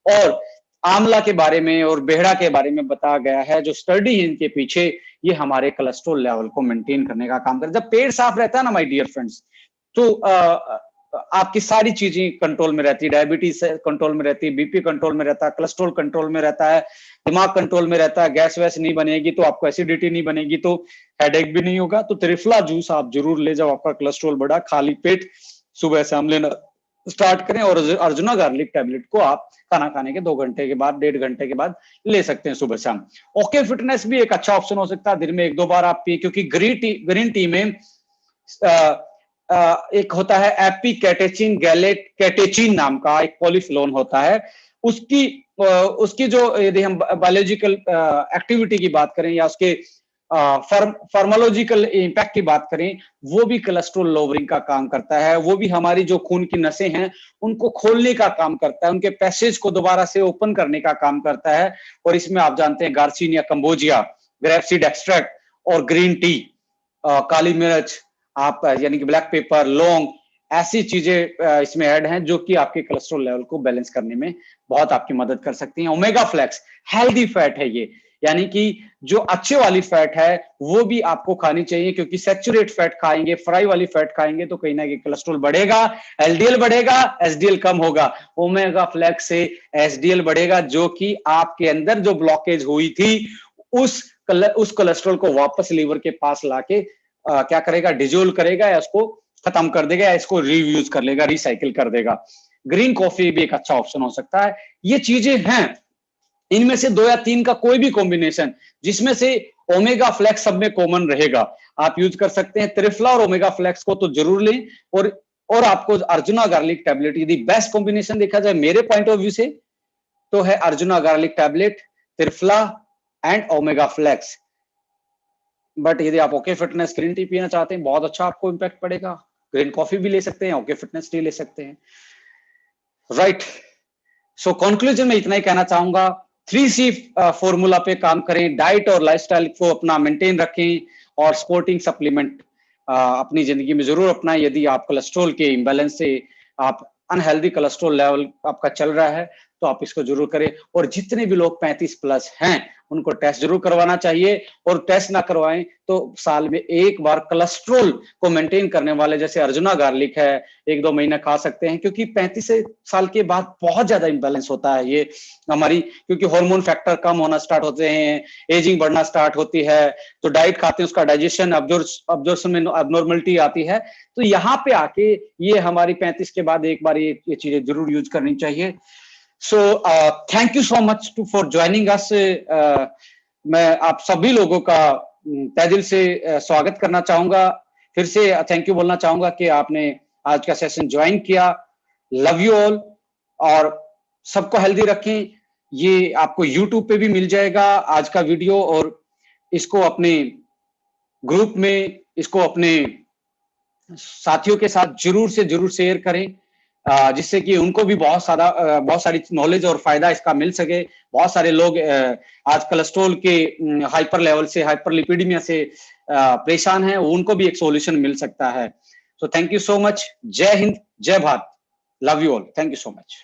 और आंवला के बारे में और बेहड़ा के बारे में बताया गया है, जो स्टडी है इनके पीछे, ये हमारे कोलेस्ट्रॉल लेवल को मेंटेन करने का काम करता है। जब पेट साफ रहता है ना माय डियर फ्रेंड्स, तो आपकी सारी चीजें कंट्रोल में रहती है। डायबिटीज कंट्रोल में रहती है, बीपी कंट्रोल में रहता है, कोलेस्ट्रॉल कंट्रोल में रहता है, दिमाग कंट्रोल में रहता है, गैस वैस नहीं बनेगी तो आपको एसिडिटी नहीं बनेगी, तो हेडेक भी नहीं होगा। तो त्रिफला जूस आप जरूर ले जाओ, आपका कोलेस्ट्रॉल बढ़ा, खाली पेट सुबह शाम लेना स्टार्ट करें। और अर्जुना गार्लिक टैबलेट को आप खाना खाने के 2 घंटे के बाद, 1.5 घंटे के बाद ले सकते हैं सुबह शाम। ओके फिटनेस भी एक अच्छा ऑप्शन हो सकता है, दिन में 1-2 बार आप पिए, क्योंकि ग्रीन टी में एक होता है एपी कैटेचिन गैलेट कैटेचिन नाम का एक पॉलीफिनोल होता है। उसकी जो यदि हम बायोलॉजिकल एक्टिविटी की बात करें या उसके फार्माकोलॉजिकल इंपैक्ट की बात करें, वो भी कोलेस्ट्रॉल लोअरिंग का काम करता है। वो भी हमारी जो खून की नसें हैं उनको खोलने का काम करता है, उनके पैसेज को दोबारा से ओपन करने का काम करता है। और इसमें आप जानते हैं गार्सिनिया कंबोजिया, ग्रेपसीड एक्सट्रैक्ट और ग्रीन टी, काली मिर्च, आप यानी कि ब्लैक पेपर, लौंग, ऐसी चीजें इसमें ऐड हैं जो कि आपके कोलेस्ट्रॉल लेवल को बैलेंस करने में बहुत आपकी मदद कर सकती हैं। ओमेगा फ्लेक्स हेल्दी फैट है ये, यानी कि जो अच्छे वाली फैट है वो भी आपको खानी चाहिए, क्योंकि सैचुरेट फैट खाएंगे, फ्राई वाली फैट खाएंगे तो कहीं ना कहीं कोलेस्ट्रॉल बढ़ेगा, एलडीएल बढ़ेगा, एसडीएल कम होगा। ओमेगा फ्लेक्स से एसडीएल बढ़ेगा, जो कि आपके अंदर जो ब्लॉकेज हुई थी उस कोलेस्ट्रॉल को वापस लीवर के पास लाके क्या करेगा, डिजोल्व करेगा, या उसको खत्म कर देगा, या इसको रीयूज कर लेगा, रिसाइकिल कर देगा। ग्रीन कॉफी भी एक अच्छा ऑप्शन हो सकता है। ये चीजें हैं, इनमें से 2 या 3 का कोई भी कॉम्बिनेशन जिसमें से ओमेगा फ्लेक्स सब में कॉमन रहेगा, आप यूज कर सकते हैं। त्रिफला और ओमेगा फ्लेक्स को तो जरूर लें। और आपको अर्जुना गार्लिक टैबलेट, यदि बेस्ट कॉम्बिनेशन देखा जाए मेरे पॉइंट ऑफ व्यू से, तो है Arjuna garlic tablet, triphala and omega flex. But यदि आप ओके फिटनेस ग्रीन टी पीना चाहते हैं, बहुत अच्छा आपको इंपैक्ट पड़ेगा। ग्रीन कॉफी भी ले सकते हैं, ओके फिटनेस टी ले सकते हैं, राइट। सो कंक्लूजन में इतना ही कहना चाहूंगा, 3C फॉर्मूला पे काम करें, डाइट और लाइफस्टाइल को अपना मेंटेन रखें, और स्पोर्टिंग सप्लीमेंट अपनी जिंदगी में जरूर अपनाएं। यदि आप कोलेस्ट्रॉल के इम्बैलेंस से, आप अनहेल्दी कोलेस्ट्रॉल लेवल आपका चल रहा है, तो आप इसको जरूर करें। और जितने भी लोग 35+ हैं उनको टेस्ट जरूर करवाना चाहिए, और टेस्ट ना करवाएं तो साल में 1 बार कोलेस्ट्रॉल को मेंटेन करने वाले, जैसे अर्जुना गार्लिक है, 1-2 महीना खा सकते हैं, क्योंकि 35 साल के बाद बहुत ज्यादा इंबैलेंस होता है ये हमारी, क्योंकि हार्मोन फैक्टर कम होना स्टार्ट होते हैं, एजिंग बढ़ना स्टार्ट होती है, तो डाइट खाते हैं उसका डाइजेशन अब्जॉर्प्शन में अबनॉर्मलिटी आती है। तो यहाँ पे आके ये हमारी 35 के बाद एक बार ये चीजें जरूर यूज करनी चाहिए। So thank you so much for joining us. मैं आप सभी लोगों का तहे दिल से स्वागत करना चाहूंगा, फिर से थैंक यू बोलना चाहूंगा कि आपने आज का सेशन ज्वाइन किया। लव यू ऑल, और सबको हेल्दी रखें। ये आपको यूट्यूब पे भी मिल जाएगा आज का वीडियो, और इसको अपने ग्रुप में, इसको अपने साथियों के साथ जरूर से जरूर शेयर करें, जिससे कि उनको भी बहुत सारी नॉलेज और फायदा इसका मिल सके। बहुत सारे लोग आज कोलेस्ट्रॉल के हाइपर लेवल से, हाइपरलिपिडीमिया से परेशान हैं, उनको भी एक सॉल्यूशन मिल सकता है। So thank you so much. जय हिंद, जय Bharat, love you all, thank you so much.